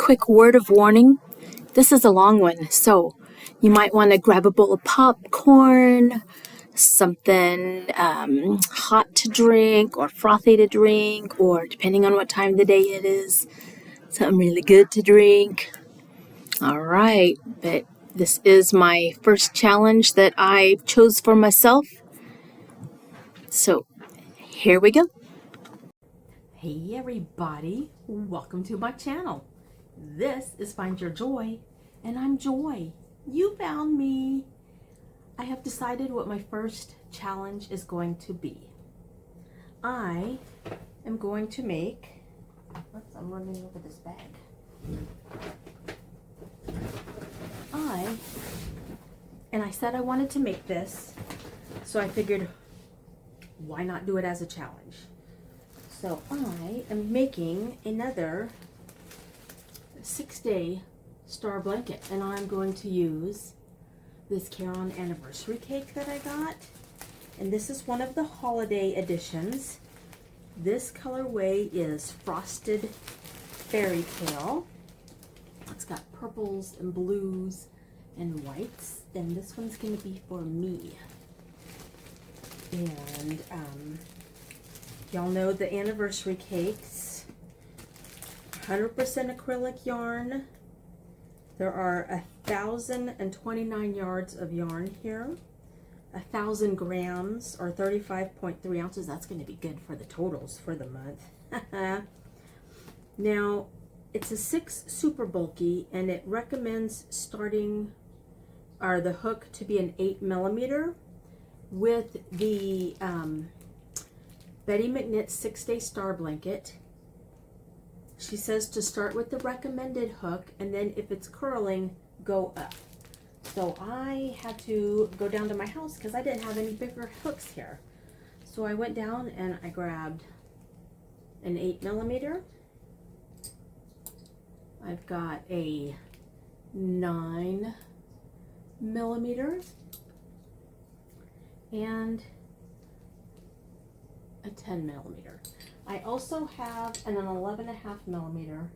quick word of warning. This is a long one, so you might want to grab a bowl of popcorn, something hot to drink or frothy to drink, or depending on what time of the day it is, something really good to drink. All right, but this is my first challenge that I chose for myself. So here we go. Hey everybody, welcome to my channel. This is Find Your Joy, and I'm Joy. You found me. I have decided what my first challenge is going to be. I am going to make, I'm running over this bag. I said I wanted to make this, so I figured why not do it as a challenge? So I am making another 6-day star blanket, and I'm going to use this Caron anniversary cake that I got, and this is one of the holiday editions. This colorway is Frosted Fairy Tale. It's got purples and blues and whites, and this one's going to be for me. And y'all know the anniversary cakes, 100% acrylic yarn. There are 1,029 yards of yarn here, 1,000 grams or 35.3 ounces. That's going to be good for the totals for the month. Now, it's a 6 super bulky, and it recommends starting the hook to be an 8mm with the Betty McKnitt's 6-day star blanket. She says to start with the recommended hook, and then if it's curling, go up. So I had to go down to my house because I didn't have any bigger hooks here. So I went down and I grabbed an 8mm. I've got a 9mm and a 10mm. I also have an 11.5mm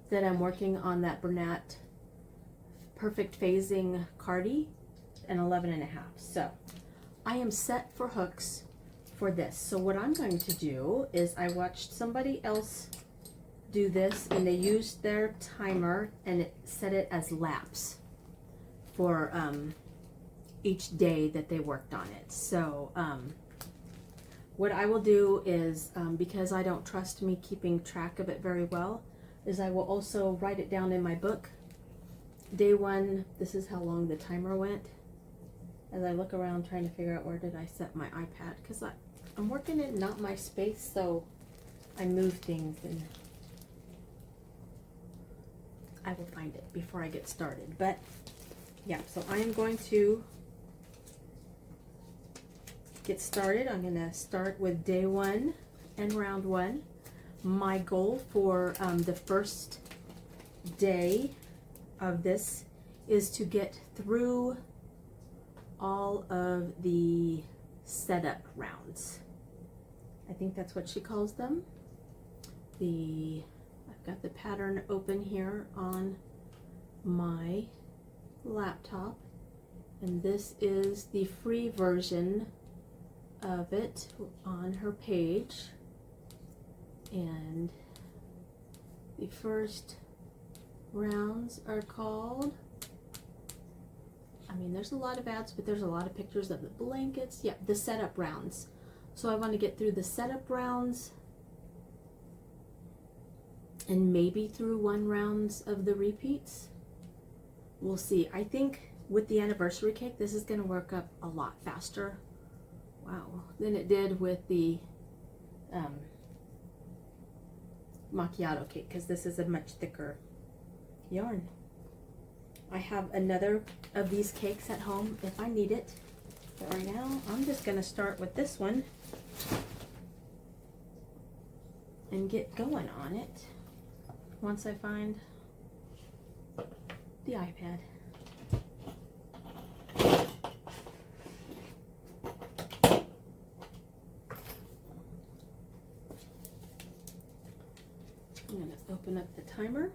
that I'm working on, that Bernat Perfect Phasing Cardi, an 11.5. So I am set for hooks for this. So what I'm going to do is, I watched somebody else do this, and they used their timer and it set it as laps for each day that they worked on it. So what I will do is, because I don't trust me keeping track of it very well, is I will also write it down in my book. Day 1, this is how long the timer went. As I look around trying to figure out where did I set my iPad, because I'm working in not my space, so I move things, and I will find it before I get started. But yeah, so I am going to get started. I'm going to start with day 1 and round 1. My goal for the first day of this is to get through all of the setup rounds. I think that's what she calls them. I've got the pattern open here on my laptop, and this is the free version of it on her page. And the first rounds are called, there's a lot of ads, but there's a lot of pictures of the blankets. Yeah, the setup rounds. So I want to get through the setup rounds and maybe through 1 rounds of the repeats. We'll see. I think with the anniversary cake, this is going to work up a lot faster, wow, than it did with the macchiato cake, because this is a much thicker yarn. I have another of these cakes at home if I need it, but right now I'm just going to start with this one and get going on it once I find the iPad. I'm going to open up the timer.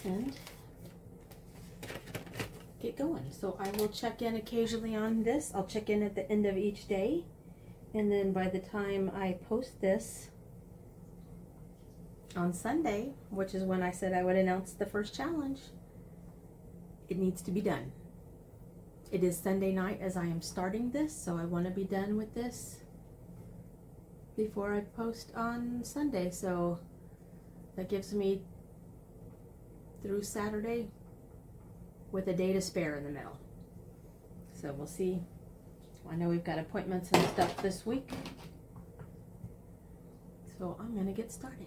and get going. So I will check in occasionally on this. I'll check in at the end of each day, and then by the time I post this on Sunday, which is when I said I would announce the first challenge, it needs to be done. It is Sunday night as I am starting this, so I want to be done with this before I post on Sunday. So that gives me through Saturday with a day to spare in the middle. So we'll see. I know we've got appointments and stuff this week, so I'm gonna get started.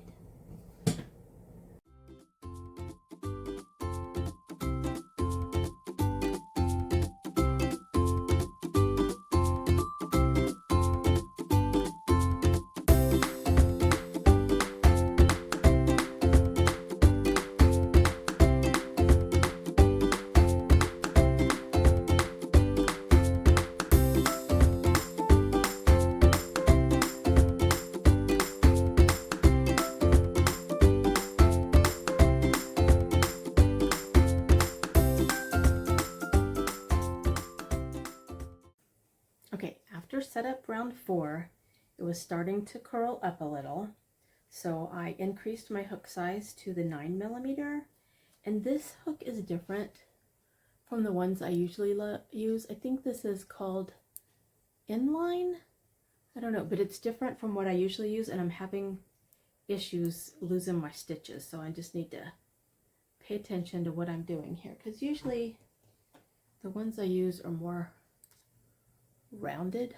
Set up round 4, it was starting to curl up a little, so I increased my hook size to the 9mm, and this hook is different from the ones I usually use. I think this is called inline, I don't know, but it's different from what I usually use, and I'm having issues losing my stitches, so I just need to pay attention to what I'm doing here, because usually the ones I use are more rounded.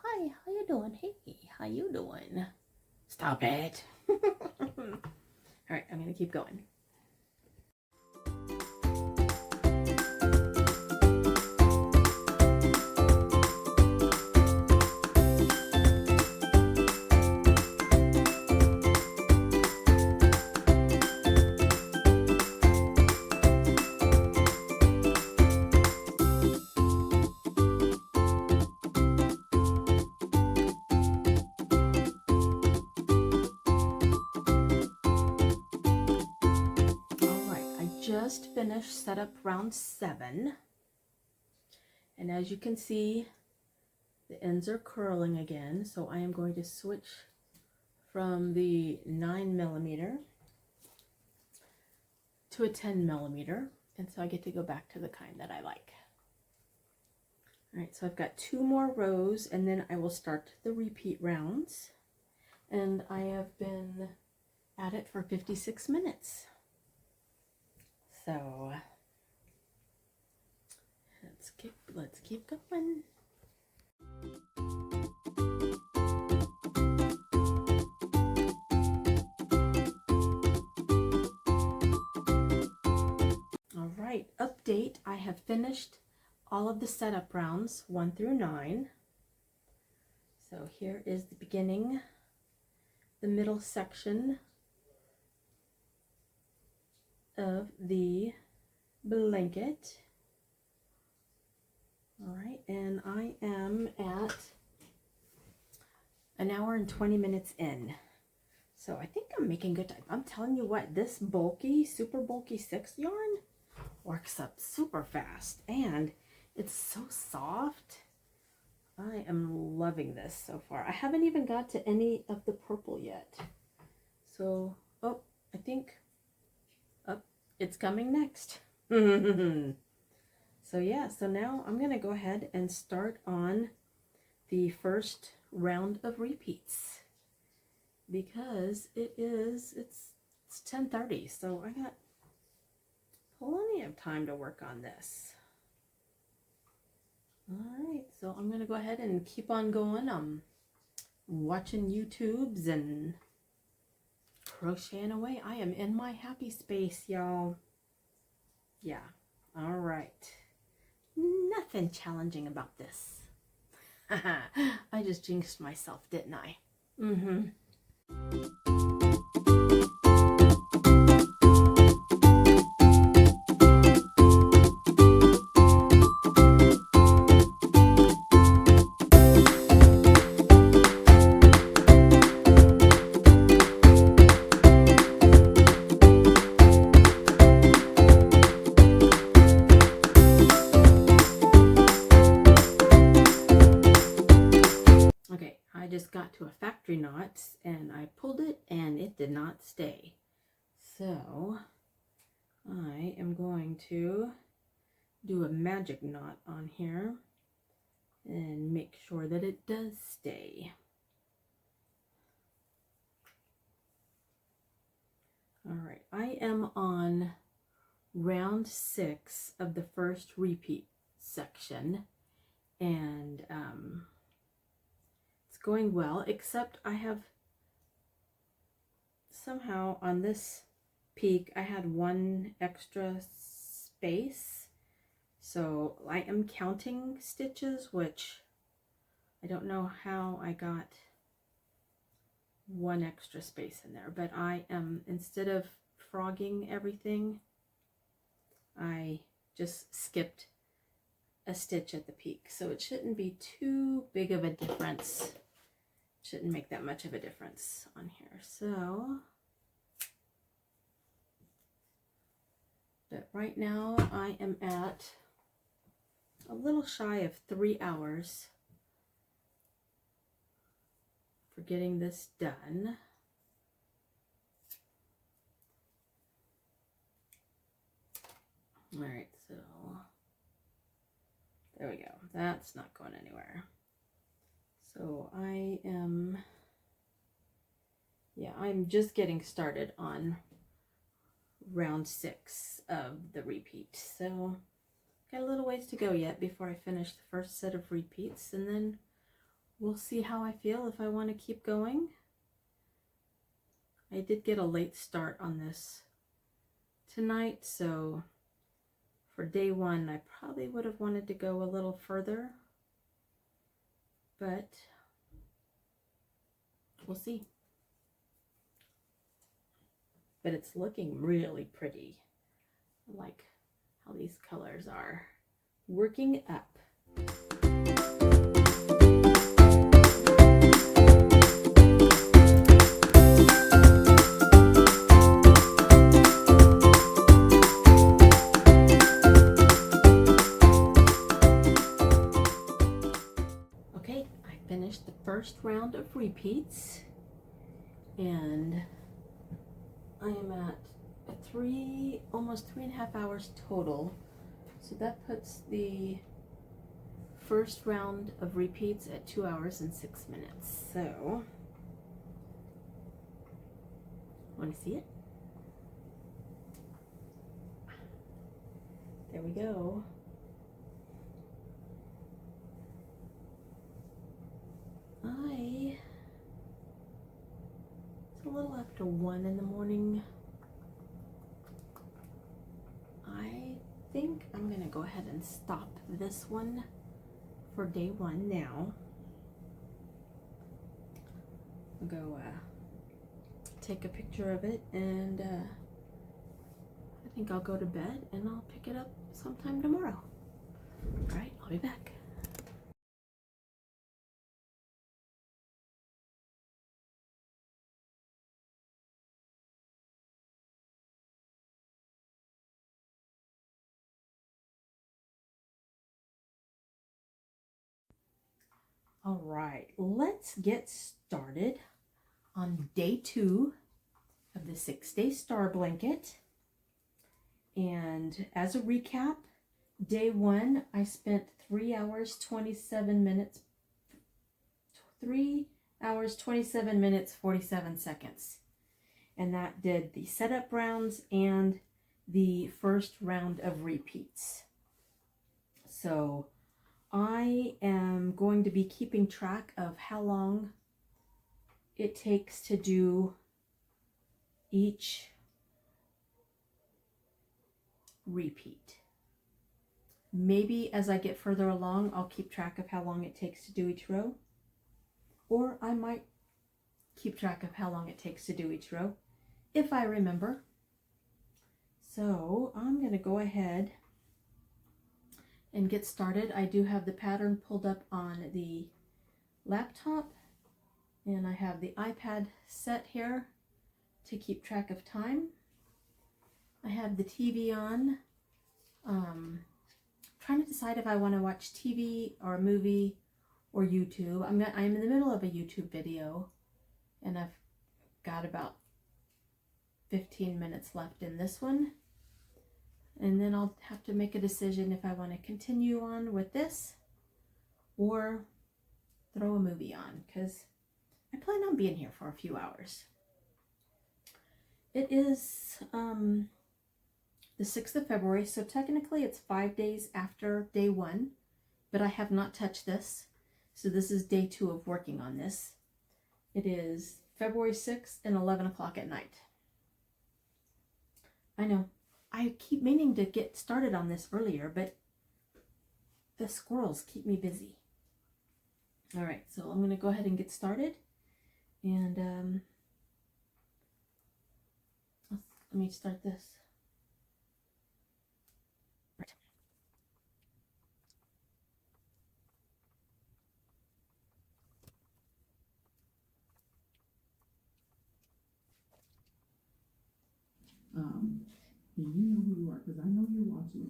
Hi, how you doing? Hey, how you doing? Stop it. All right, I'm gonna keep going. Just finished setup round 7, and as you can see, the ends are curling again, so I am going to switch from the 9mm to a 10mm, and so I get to go back to the kind that I like. All right, so I've got 2 more rows, and then I will start the repeat rounds, and I have been at it for 56 minutes. So let's keep going. All right, update. I have finished all of the setup rounds 1 through 9. So here is the beginning, the middle section of the blanket. All right, and I am at an hour and 20 minutes in, so I think I'm making good time. I'm telling you what, this bulky, super bulky 6 yarn works up super fast, and it's so soft. I am loving this so far. I haven't even got to any of the purple yet, so I think it's coming next. So yeah, so now I'm gonna go ahead and start on the first round of repeats, because it's 10:30, so I got plenty of time to work on this. All right, so I'm gonna go ahead and keep on going. I'm watching YouTubes and crocheting away. I am in my happy space, y'all. Yeah, all right. Nothing challenging about this. I just jinxed myself, didn't I? factory knot, and I pulled it and it did not stay. So I am going to do a magic knot on here and make sure that it does stay. All right, I am on round 6 of the first repeat section, and it's going well, except I have somehow on this peak I had one extra space, so I am counting stitches, which I don't know how I got one extra space in there, but I am, instead of frogging everything, I just skipped a stitch at the peak, so it shouldn't be too big of a difference. Shouldn't make that much of a difference on here. So, but right now I am at a little shy of 3 hours for getting this done. All right, so there we go. That's not going anywhere. So I am, yeah, I'm just getting started on round 6 of the repeat. So got a little ways to go yet before I finish the first set of repeats, and then we'll see how I feel, if I want to keep going. I did get a late start on this tonight, so for day 1 I probably would have wanted to go a little further, but we'll see. But it's looking really pretty. I like how these colors are working up. Okay, I finished the first round of repeats, and I am at almost 3.5 hours total. So that puts the first round of repeats at 2 hours and 6 minutes. So, want to see it? There we go. It's a little after 1 in the morning. I think I'm gonna go ahead and stop this one for day 1 now. I'll go take a picture of it, and I think I'll go to bed and I'll pick it up sometime tomorrow. All right, I'll be back. All right, let's get started on day 2 of the 6-day star blanket. And as a recap, day 1, I spent 3 hours 27 minutes 47 seconds, and that did the setup rounds and the first round of repeats. So I am going to be keeping track of how long it takes to do each repeat. Maybe as I get further along, I'll keep track of how long it takes to do each row, or I might keep track of how long it takes to do each row if I remember. So I'm going to go ahead and get started. I do have the pattern pulled up on the laptop, and I have the iPad set here to keep track of time. I have the TV on. Trying to decide if I want to watch TV or a movie or YouTube. I'm in the middle of a YouTube video, And I've got about 15 minutes left in this one. And then I'll have to make a decision if I want to continue on with this or throw a movie on, because I plan on being here for a few hours. It is the 6th of February, so technically it's 5 days after day 1, but I have not touched this. So this is day 2 of working on this. It is February 6th and 11 o'clock at night. I know, I keep meaning to get started on this earlier, but the squirrels keep me busy. All right, so I'm going to go ahead and get started. And let me start this. Right. And you know who you are, because I know you're watching.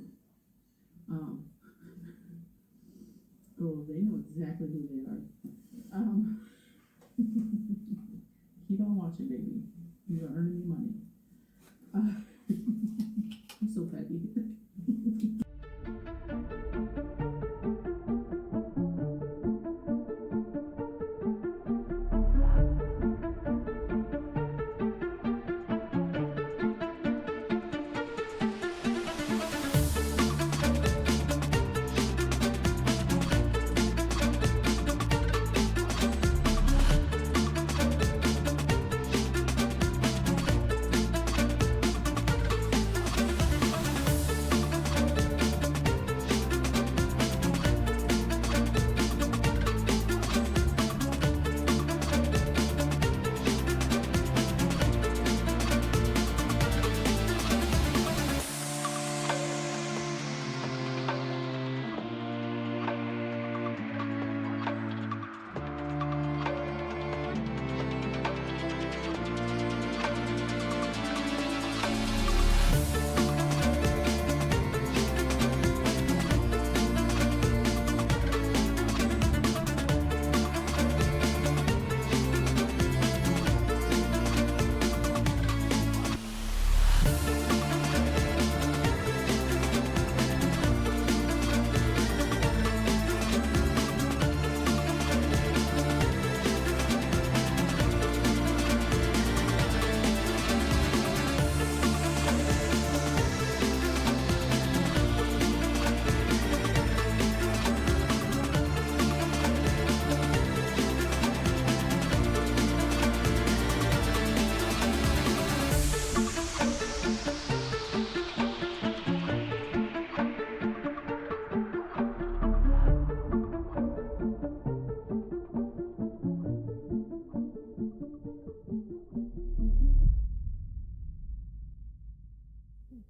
Oh, they know exactly who they are. Keep on watching, baby. You're earning me money. I'm so petty.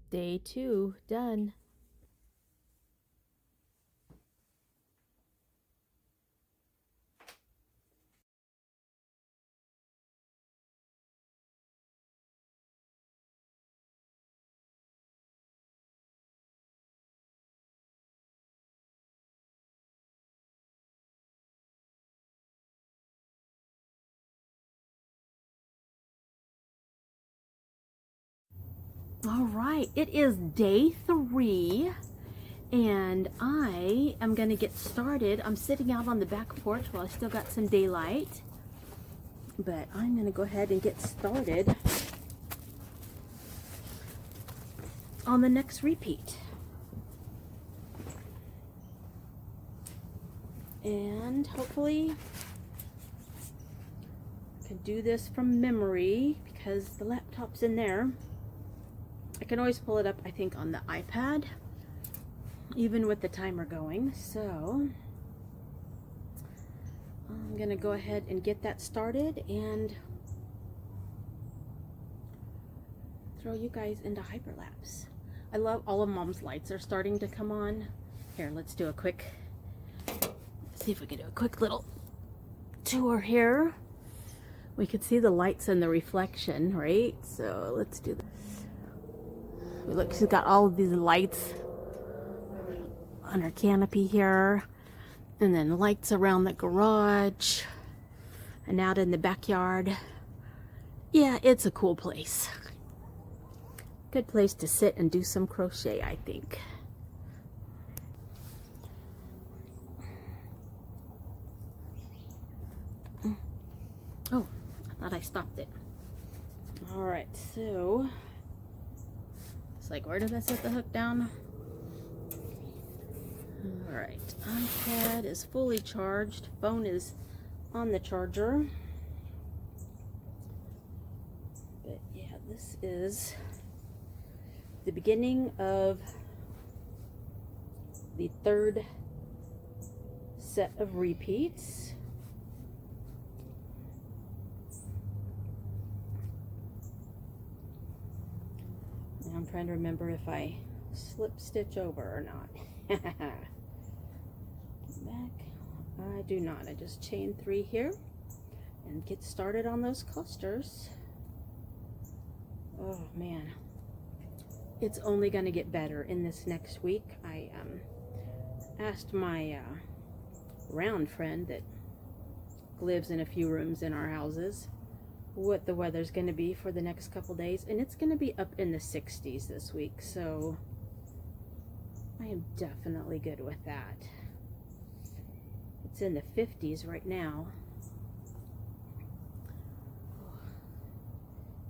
Day 2 done. All right, it is day 3 and I am going to get started. I'm sitting out on the back porch while I still got some daylight, but I'm going to go ahead and get started on the next repeat. And hopefully I can do this from memory because the laptop's in there. I can always pull it up, I think, on the iPad, even with the timer going. So I'm going to go ahead and get that started and throw you guys into hyperlapse. I love all of Mom's lights are starting to come on. Here, let's do a quick, see if we can do a quick little tour here. We can see the lights and the reflection, right? So let's do this. Look, she's got all of these lights on her canopy here, and then lights around the garage and out in the backyard. Yeah, it's a cool place. Good place to sit and do some crochet, I think. Oh, I thought I stopped it. All right, so it's like, where did I set the hook down? All right, iPad is fully charged. Phone is on the charger. But yeah, this is the beginning of the third set of repeats. And I'm trying to remember if I slip stitch over or not. Back, I do not. I just chain 3 here and get started on those clusters. Oh man, it's only going to get better in this next week. I asked my round friend that lives in a few rooms in our houses what the weather's going to be for the next couple days, and it's going to be up in the 60s this week, so I am definitely good with that. It's in the 50s right now.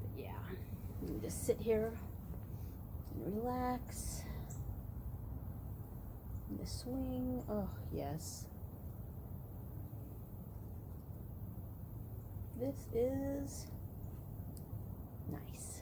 But yeah, you can just sit here and relax. And the swing, oh yes. This is nice.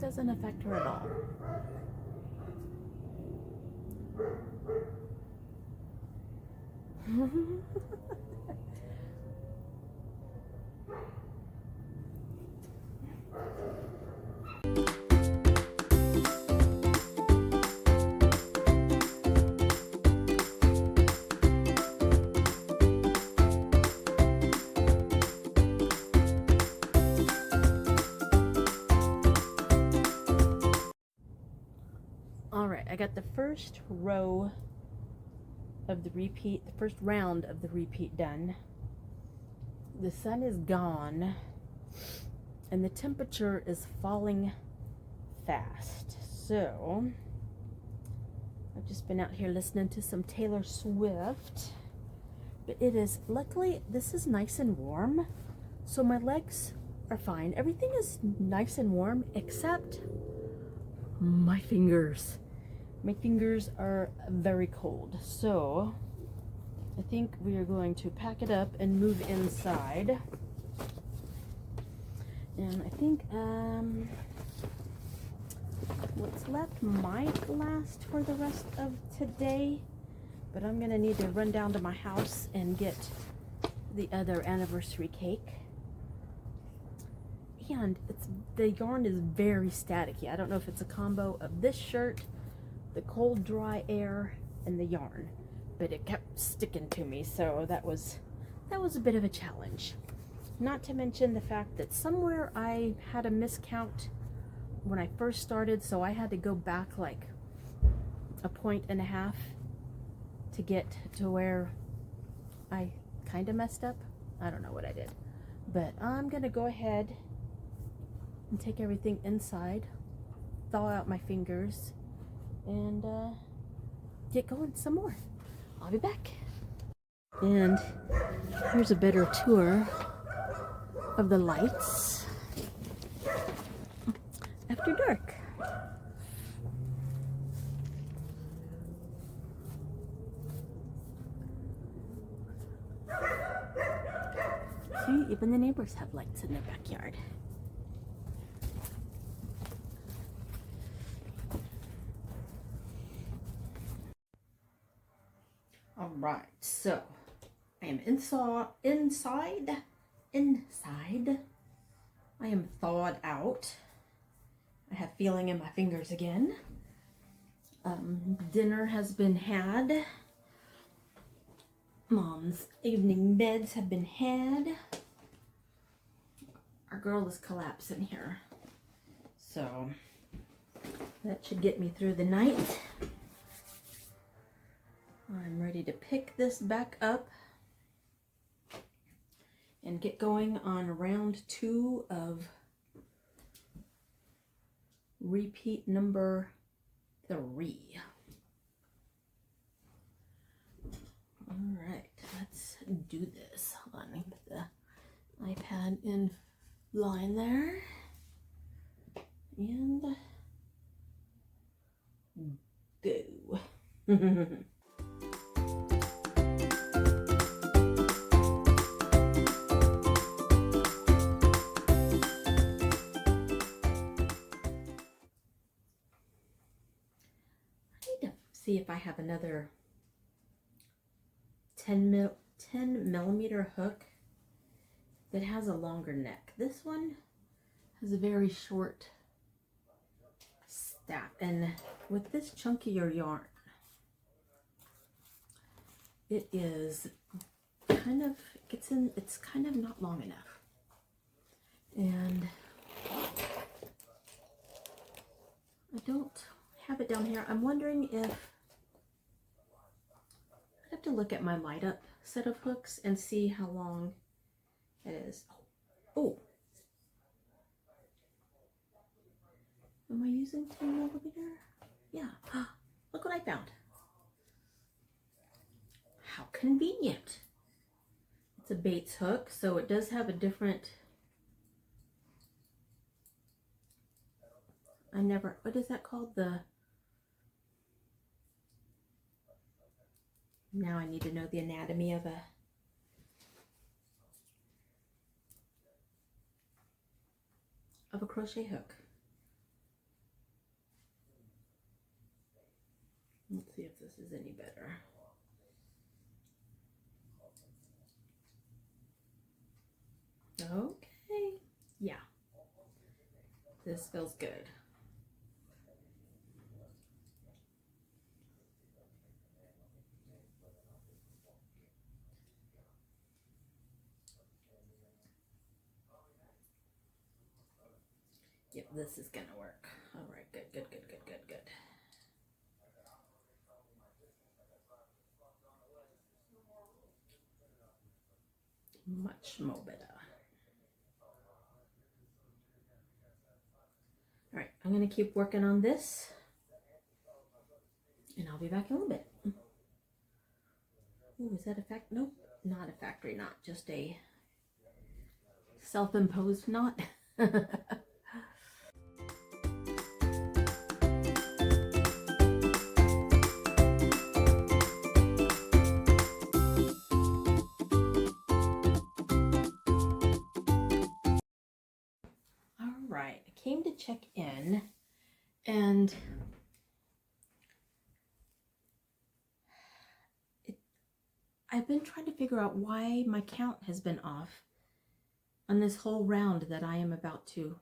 Doesn't affect her at all. All right, I got the first row of the repeat, the first round of the repeat done. The sun is gone and the temperature is falling fast. So I've just been out here listening to some Taylor Swift, but it is, luckily this is nice and warm, so my legs are fine. Everything is nice and warm except my fingers. My fingers are very cold, so I think we are going to pack it up and move inside. And I think what's left might last for the rest of today, but I'm gonna need to run down to my house and get the other anniversary cake. And the yarn is very staticky. I don't know if it's a combo of this shirt, the cold dry air, and the yarn, but it kept sticking to me, so that was a bit of a challenge. Not to mention the fact that somewhere I had a miscount when I first started, so I had to go back like a 1.5 points to get to where I kind of messed up. I don't know what I did, but I'm gonna go ahead and take everything inside, thaw out my fingers, and get going some more. I'll be back. And here's a better tour of the lights after dark. See, even the neighbors have lights in their backyard. All right, so I am inside. I am thawed out. I have feeling in my fingers again. Dinner has been had. Mom's evening beds have been had. Our girl is collapsing here, so that should get me through the night. I'm ready to pick this back up and get going on round 2 of repeat number 3. All right, let's do this. Hold on, let me put the iPad in line there. And go. See if I have another 10 millimeter hook that has a longer neck. This one has a very short staff, and with this chunkier yarn, it is kind of it's kind of not long enough, and I don't have it down here. I'm wondering if I have to look at my light up set of hooks and see how long it is. Oh, am I using 10 millimeter? Yeah. Look what I found. How convenient. It's a Bates hook, so it does have a different. What is that called? Now I need to know the anatomy of a crochet hook. Let's see if this is any better. Okay. Yeah. This feels good. Yep, this is gonna work. All right, good. Much more better. All right, I'm gonna keep working on this, and I'll be back in a little bit. Ooh, is that a fact? Nope, not a factory knot, just a self-imposed knot. All right, I came to check in, and I've been trying to figure out why my count has been off on this whole round that I am about to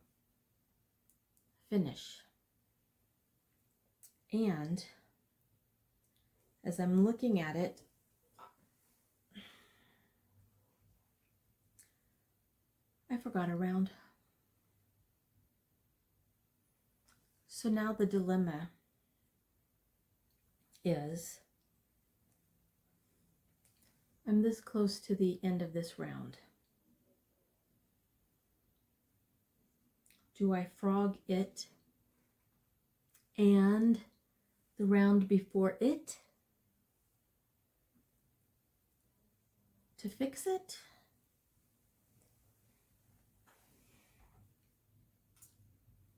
finish. And as I'm looking at it, I forgot a round. So now the dilemma is I'm this close to the end of this round. Do I frog it and the round before it to fix it?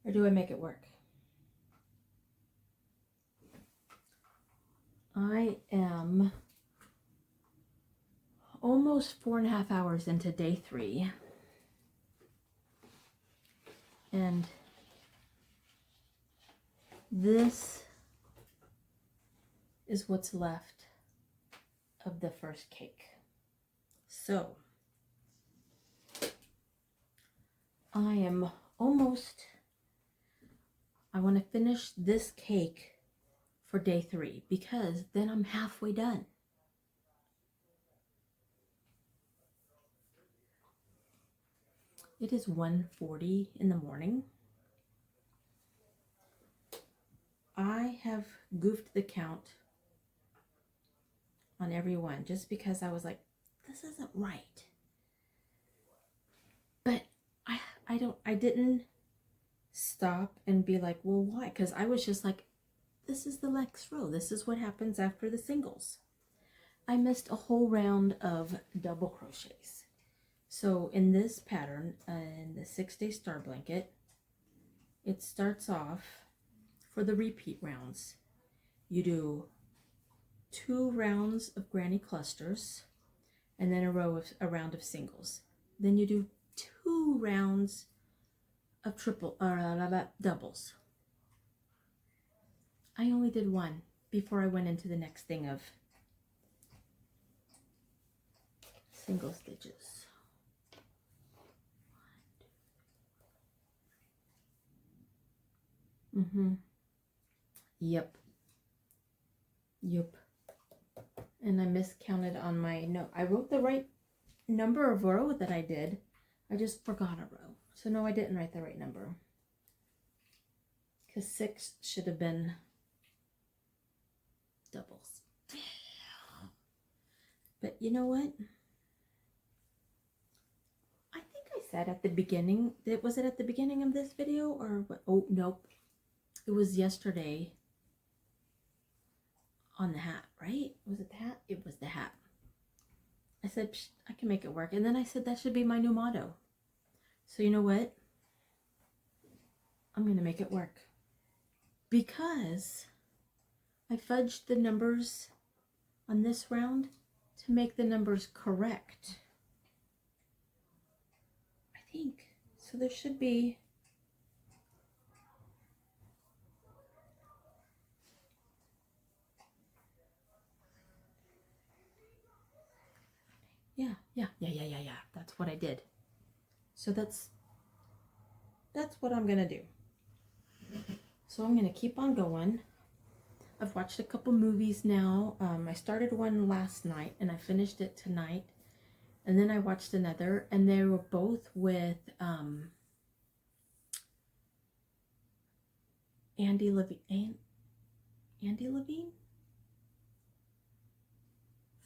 Or do I make it work? I am almost 4.5 hours into day 3. And this is what's left of the first cake. So I want to finish this cake for day 3 because then I'm halfway done. It is 1:40 in the morning. I have goofed the count on every one just because I was like, this isn't right. But I didn't stop and be like, well, why? Because I was just like, this is the next row. This is what happens after the singles. I missed a whole round of double crochets. So in this pattern, in the 6-day star blanket, it starts off for the repeat rounds. You do 2 rounds of granny clusters and then a round of singles. Then you do 2 rounds of doubles. I only did 1 before I went into the next thing of single stitches. Yep. And I miscounted on my note. I wrote the right number of row that I did. I just forgot a row. So no, I didn't write the right number. Because 6 should have been doubles. But you know what? I think I said at the beginning, was it at the beginning of this video or what? Oh, nope. It was yesterday on the hat, right? Was it the hat? It was the hat. I said, I can make it work. And then I said, that should be my new motto. So you know what? I'm going to make it work. Because I fudged the numbers on this round to make the numbers correct. I think. So there should be... Yeah. That's what I did. So that's what I'm gonna do. So I'm gonna keep on going. I've watched a couple movies now. I started one last night and I finished it tonight. And then I watched another, and they were both with Andy Levine. Andy Levine?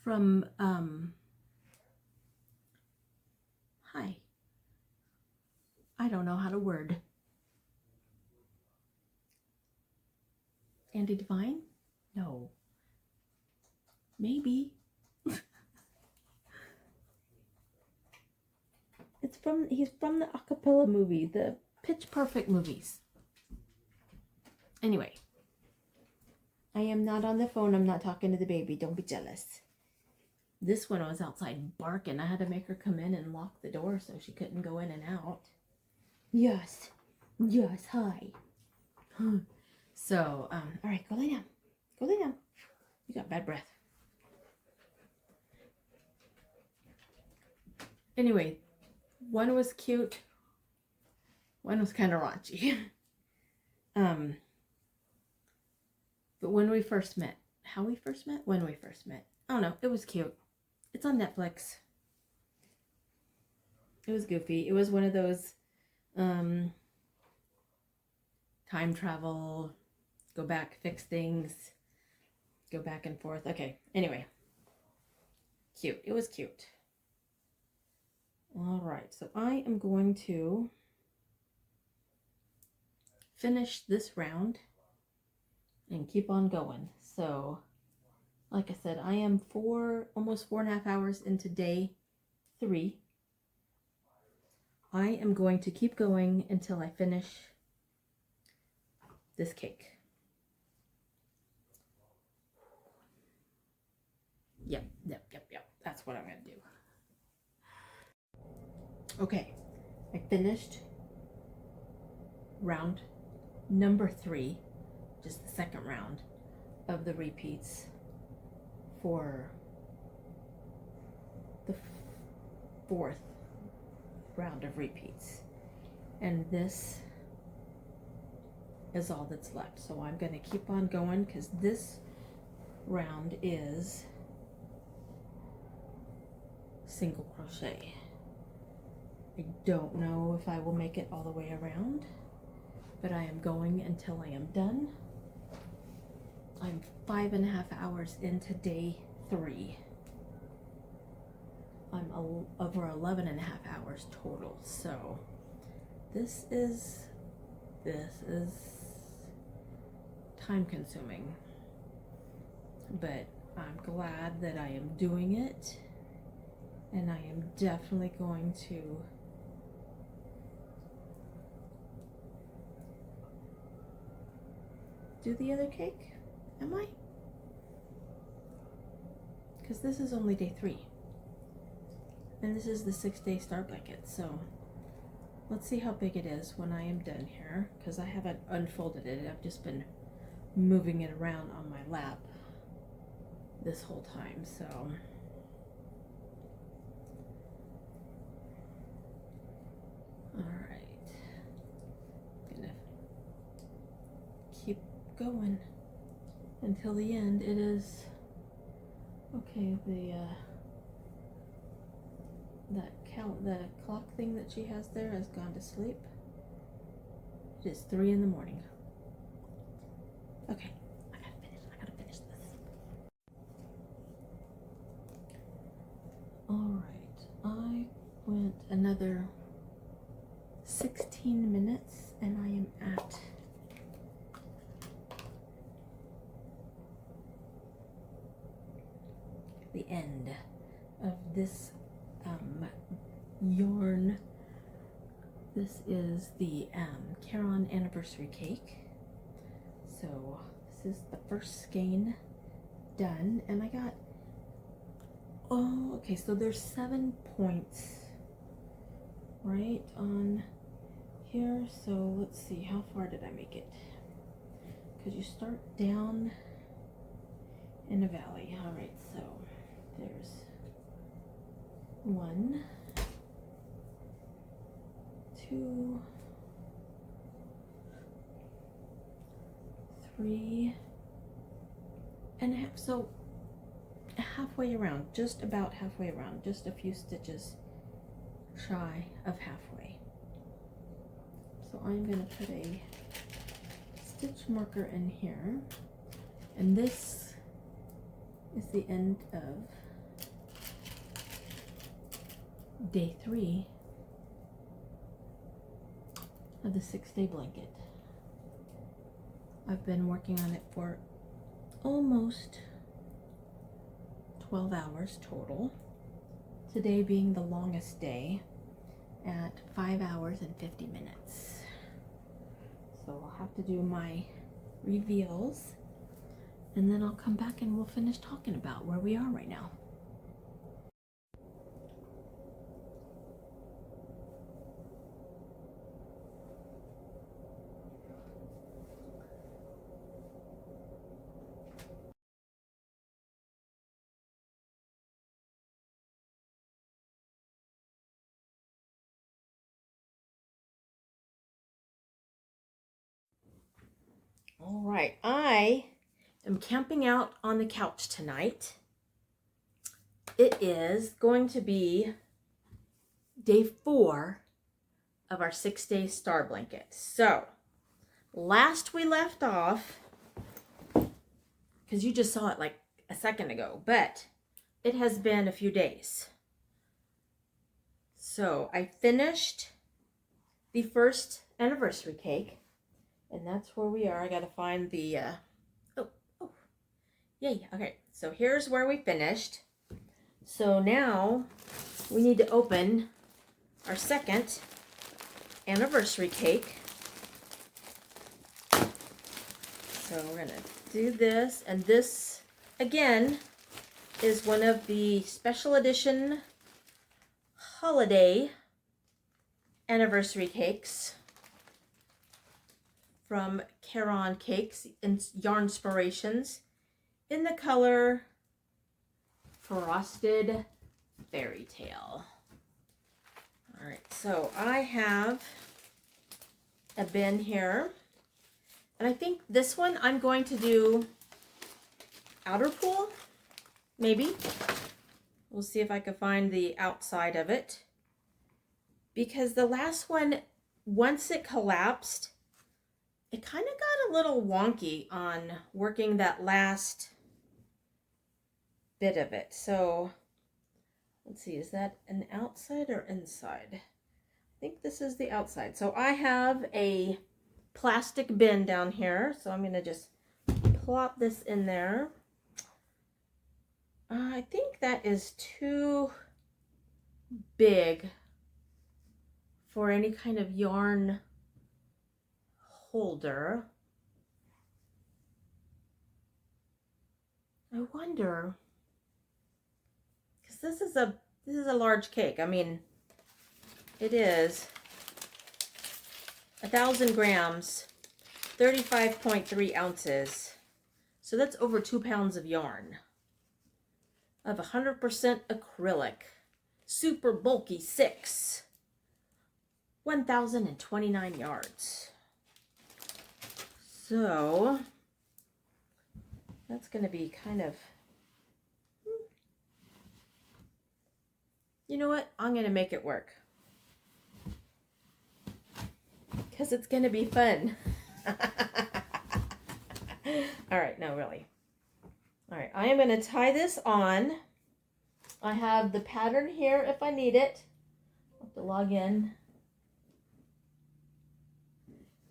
From hi. I don't know how to word. Andy Devine? No. Maybe. He's from the acapella movie, the Pitch Perfect movies. Anyway. I am not on the phone. I'm not talking to the baby. Don't be jealous. This one was outside barking. I had to make her come in and lock the door so she couldn't go in and out. Yes, hi. So, all right, go lay down. Go lay down. You got bad breath. Anyway, one was cute. One was kind of raunchy. But when we first met, when we first met, I don't know, it was cute. It's on Netflix. It was goofy. It was one of those time travel, go back, fix things, go back and forth. Okay, anyway. Cute. It was cute. All right, so I am going to finish this round and keep on going. So, like I said, I am almost 4.5 hours into day 3. I am going to keep going until I finish this cake. Yep. That's what I'm going to do. Okay, I finished round number 3, just the second round of the repeats for the 4th round of repeats. And this is all that's left. So I'm going to keep on going because this round is single crochet. I don't know if I will make it all the way around, but I am going until I am done. I'm 5.5 hours into day 3. I'm over 11.5 hours total. So this is time consuming, but I'm glad that I am doing it, and I am definitely going to do the other cake. Am I? Because this is only day 3. And this is the 6-day star blanket. So let's see how big it is when I am done here. Because I haven't unfolded it. I've just been moving it around on my lap this whole time. So alright. Gonna keep going until the end. It is okay. The clock thing that she has there has gone to sleep. It is 3 in the morning. Okay, I gotta finish this. Alright, I went another 16 minutes and I am at the end of this yarn. This is the Caron anniversary cake. So this is the first skein done, and I got, oh, okay, so there's 7 points right on here. So let's see, how far did I make it? Because you start down in a valley. All right, so there's 1, 2, 3 and a half. So halfway around, just about halfway around, just a few stitches shy of halfway. So I'm going to put a stitch marker in here, and this is the end of day 3 of the 6-day blanket. I've been working on it for almost 12 hours total. Today being the longest day at 5 hours and 50 minutes. So I'll have to do my reveals, and then I'll come back and we'll finish talking about where we are right now. All right, I am camping out on the couch tonight. It is going to be day 4 of our 6-day star blanket. So, last we left off, because you just saw it like a second ago, but it has been a few days. So, I finished the first anniversary cake. And that's where we are. I gotta find the, yay, okay. So here's where we finished. So now we need to open our second anniversary cake. So we're gonna do this, and this, again, is one of the special edition holiday anniversary cakes from Caron Cakes and Yarnspirations in the color Frosted Fairy Tale. All right, so I have a bin here, and I think this one I'm going to do outer pool, maybe. We'll see if I can find the outside of it, because the last one, once it collapsed, it kind of got a little wonky on working that last bit of it. So let's see, is that an outside or inside? I think this is the outside. So I have a plastic bin down here, so I'm going to just plop this in there. I think that is too big for any kind of yarn holder. I wonder, because this is a large cake. I mean, it is 1,000 grams, 35.3 ounces. So that's over 2 pounds of yarn of 100% acrylic, super bulky 6, 1,029 yards. So that's going to be kind of, you know what? I'm going to make it work, because it's going to be fun. All right, no, really. All right, I am going to tie this on. I have the pattern here if I need it. I'll have to log in.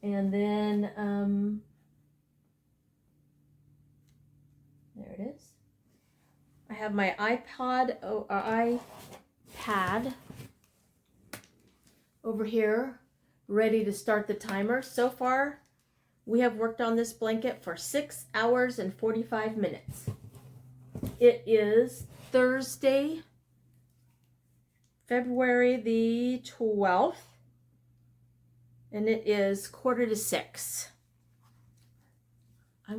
And then, there it is. I have my iPad over here, ready to start the timer. So far, we have worked on this blanket for 6 hours and 45 minutes. It is Thursday, February the 12th, and it is 5:45. I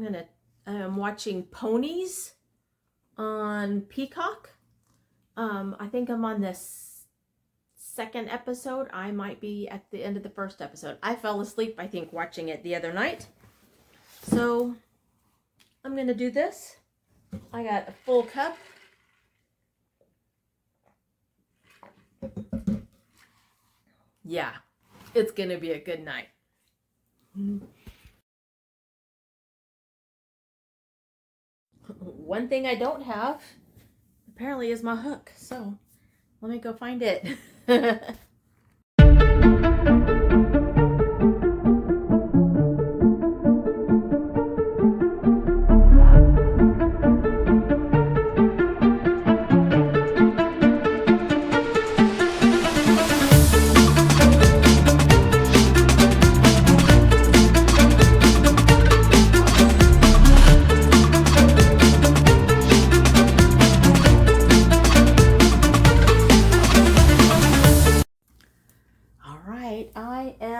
am watching ponies on Peacock. I think I'm on this second episode. I might be at the end of the first episode. I fell asleep, I think, watching it the other night. So I'm going to do this. I got a full cup. Yeah, it's going to be a good night. One thing I don't have, apparently, is my hook. So let me go find it.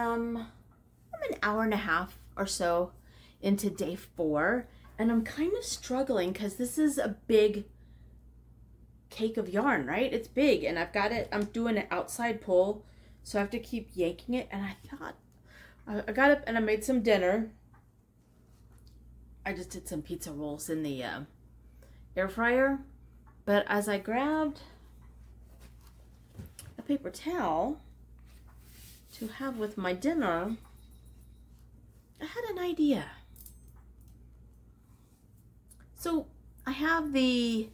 I'm an hour and a half or so into day 4, and I'm kind of struggling because this is a big cake of yarn, right? It's big, and I've got it, I'm doing an outside pull, so I have to keep yanking it. And I thought, I got up and I made some dinner. I just did some pizza rolls in the air fryer, but as I grabbed a paper towel to have with my dinner, I had an idea. So I have the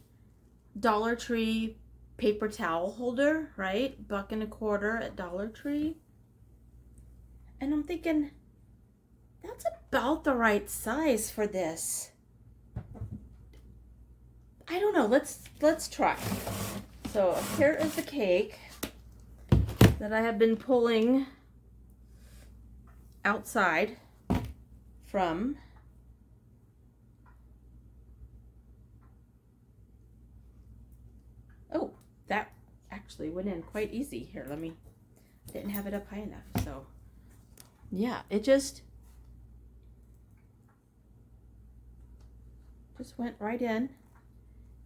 Dollar Tree paper towel holder, right? $1.25 at Dollar Tree. And I'm thinking, that's about the right size for this. I don't know, let's try. So here is the cake that I have been pulling outside from. Oh, that actually went in quite easy. Here, let me didn't have it up high enough. So yeah, it just went right in,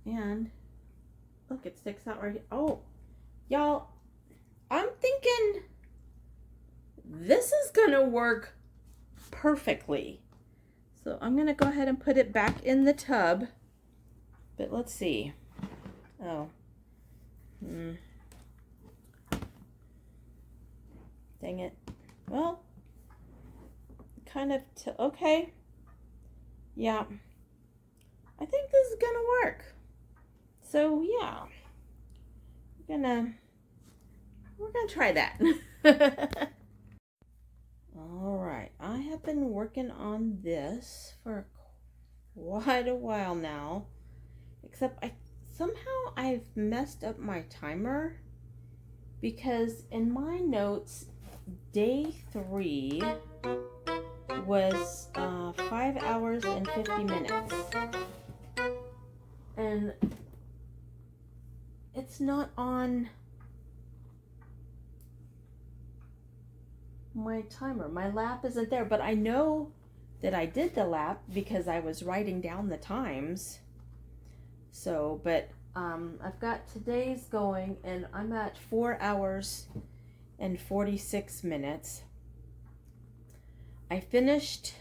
and look, it sticks out right here. Oh, y'all, I'm thinking this is gonna work perfectly. So I'm gonna go ahead and put it back in the tub, but let's see. Oh, dang it. Well, kind of, okay. Yeah, I think this is gonna work. So yeah, we're gonna try that. All right, I have been working on this for quite a while now, except somehow I've messed up my timer, because in my notes, day 3 was 5 hours and 50 minutes. And it's not on my timer. My lap isn't there, but I know that I did the lap because I was writing down the times. So, but I've got today's going, and I'm at 4 hours and 46 minutes. I finished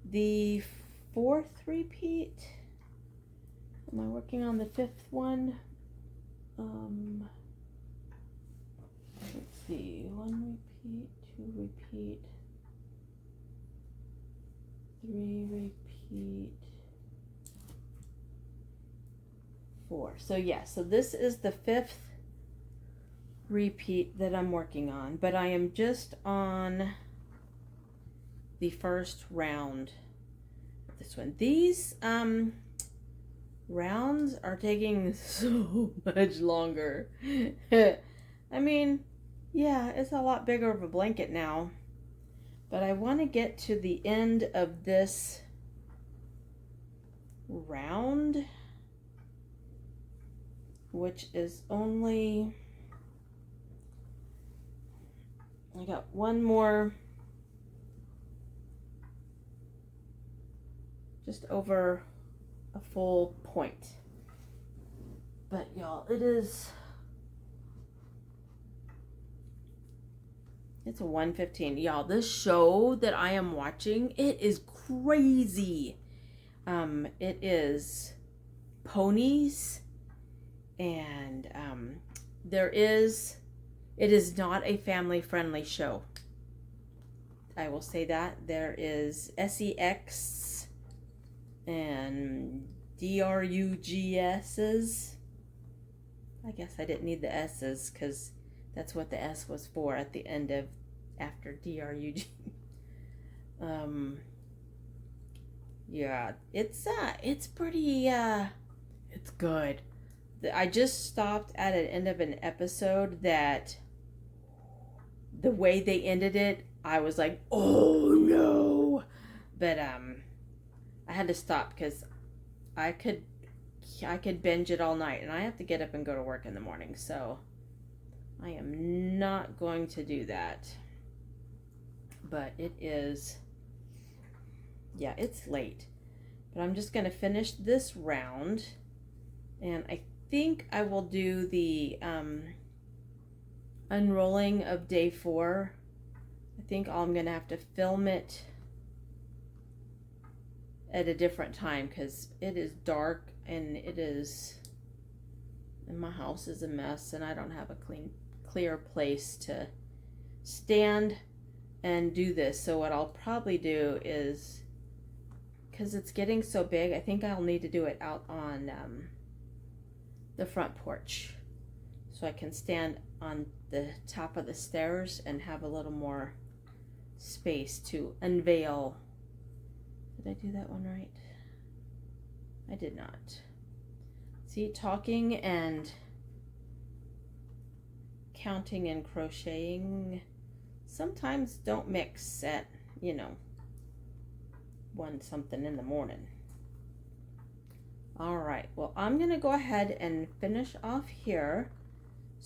the 4th repeat. Am I working on the 5th one? Let's see. 1 repeat, 2 repeat, 3 repeat, 4. So yeah, so this is the 5th repeat that I'm working on, but I am just on the first round of this one. These rounds are taking so much longer. I mean, yeah, it's a lot bigger of a blanket now, but I want to get to the end of this round, which is only, I got one more, just over a full point. But y'all, it's a 1:15. Y'all, this show that I am watching, it is crazy. It is ponies, and it is not a family friendly show. I will say that. There is sex and drugses. I guess I didn't need the s's because that's what the s was for at the end of after drug. Yeah, it's pretty it's good. I just stopped at an end of an episode that the way they ended it, I was like, oh no. But I had to stop because I could binge it all night, and I have to get up and go to work in the morning, so I am not going to do that. But it is, yeah, it's late. But I'm just going to finish this round, and I think I will do the unrolling of day 4. I think I'm going to have to film it at a different time because it is dark, and my house is a mess, and I don't have a clear place to stand and do this. So what I'll probably do is, because it's getting so big, I think I'll need to do it out on the front porch, so I can stand on the top of the stairs and have a little more space to unveil. Did I do that one right? I did not. See, talking and counting and crocheting sometimes don't mix at, 1 something in the morning. All right, well, I'm gonna go ahead and finish off here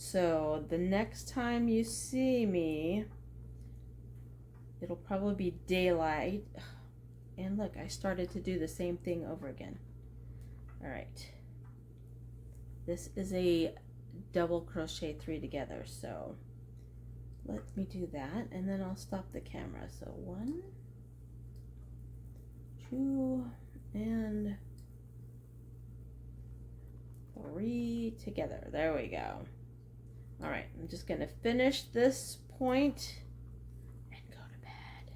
So the next time you see me, it'll probably be daylight. And look, I started to do the same thing over again. All right. This is a double crochet 3 together, so let me do that, and then I'll stop the camera. So 1, 2, and 3 together. There we go. All right, I'm just gonna finish this point and go to bed.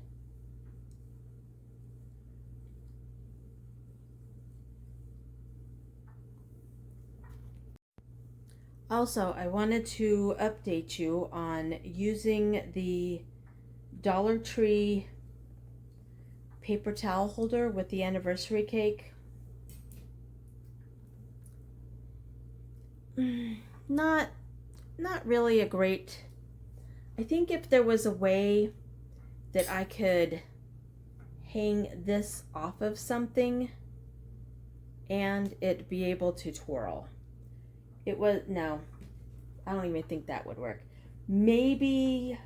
Also, I wanted to update you on using the Dollar Tree paper towel holder with the anniversary cake. Not really a great. I think if there was a way that I could hang this off of something and it be able to twirl. It was, no, I don't even think that would work. Maybe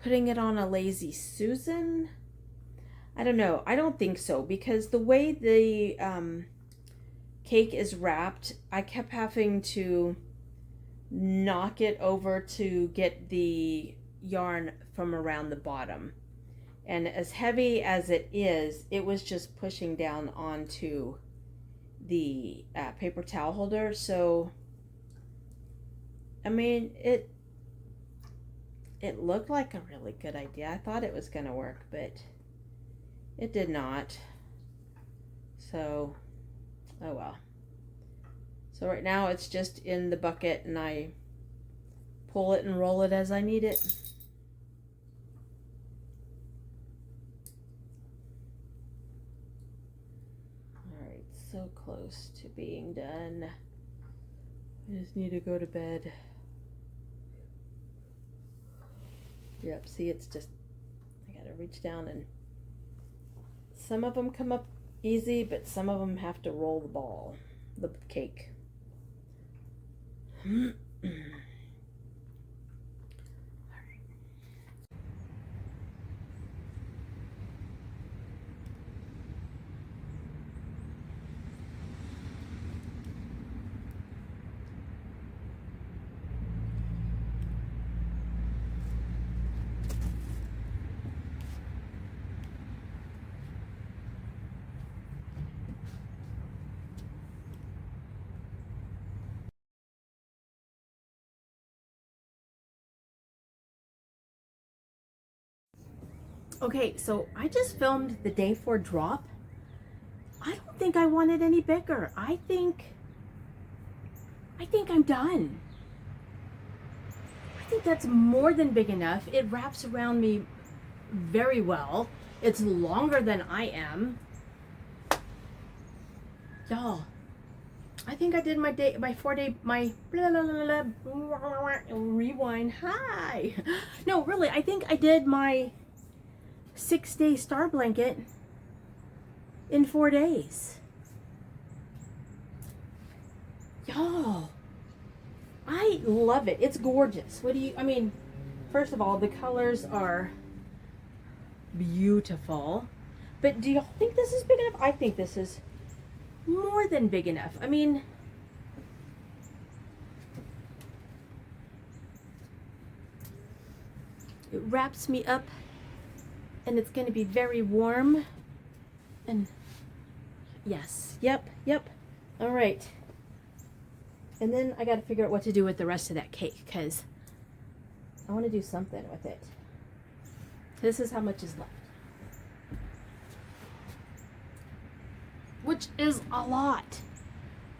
putting it on a Lazy Susan? I don't know. I don't think so, because the way the cake is wrapped, I kept having to knock it over to get the yarn from around the bottom. And as heavy as it is, it was just pushing down onto the paper towel holder. So I mean, it looked like a really good idea. I thought it was gonna work, but it did not. So oh well. So right now it's just in the bucket and I pull it and roll it as I need it. Alright, so close to being done. I just need to go to bed. Yep, see, it's just, I gotta reach down, and some of them come up easy, but some of them have to roll the ball, the cake. Okay, so I just filmed the day 4 drop. I don't think I want it any bigger. I think I'm done. I think that's more than big enough. It wraps around me very well. It's longer than I am. Y'all, I think I did my 4-day, my rewind. Hi. No, really, I think I did my 6-day star blanket in 4 days. Y'all, I love it. It's gorgeous. I mean, first of all, the colors are beautiful. But do y'all think this is big enough? I think this is more than big enough. I mean, it wraps me up and it's going to be very warm. And yes, yep. All right. And then I got to figure out what to do with the rest of that cake, because I want to do something with it. This is how much is left, which is a lot,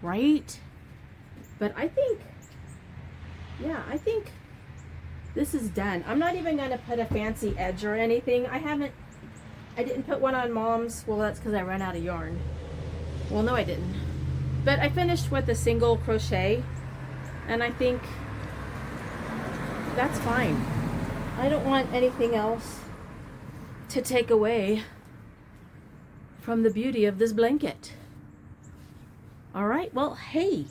right? But I think this is done. I'm not even going to put a fancy edge or anything. I didn't put one on Mom's. Well, that's because I ran out of yarn. Well, no, I didn't. But I finished with a single crochet, and I think that's fine. I don't want anything else to take away from the beauty of this blanket. All right, well, hey,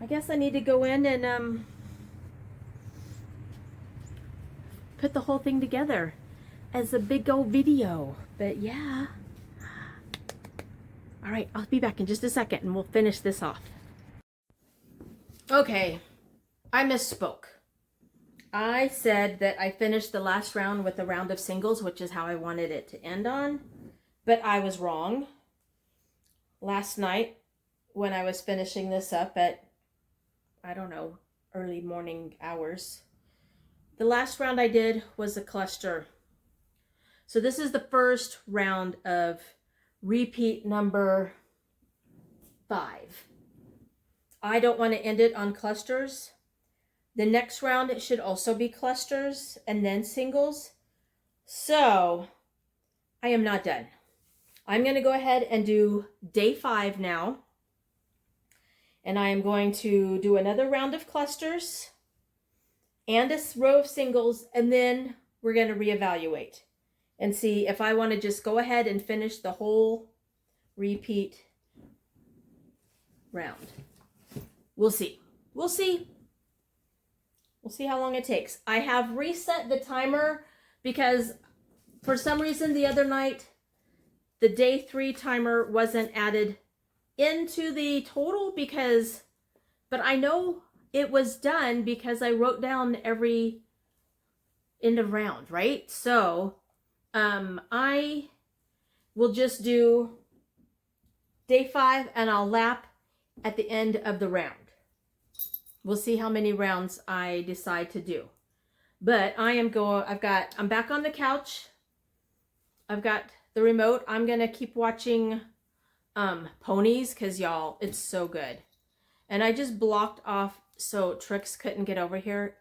I guess I need to go in and put the whole thing together as a big old video. But yeah. All right, I'll be back in just a second and we'll finish this off. Okay, I misspoke. I said that I finished the last round with a round of singles, which is how I wanted it to end on, but I was wrong. Last night, when I was finishing this up at, I don't know, early morning hours, the last round I did was a cluster. So this is the first round of repeat number 5. I don't want to end it on clusters. The next round, it should also be clusters and then singles. So I am not done. I'm going to go ahead and do day 5 now. And I am going to do another round of clusters and a row of singles. And then we're going to reevaluate and see if I want to just go ahead and finish the whole repeat round. We'll see. We'll see. We'll see how long it takes. I have reset the timer because for some reason the other night, the day 3 timer wasn't added into the total but I know it was done because I wrote down every end of round, right? So, I will just do day 5 and I'll lap at the end of the round. We'll see how many rounds I decide to do. But I'm back on the couch. I've got the remote. I'm going to keep watching ponies because y'all, it's so good. And I just blocked off so Trix couldn't get over here.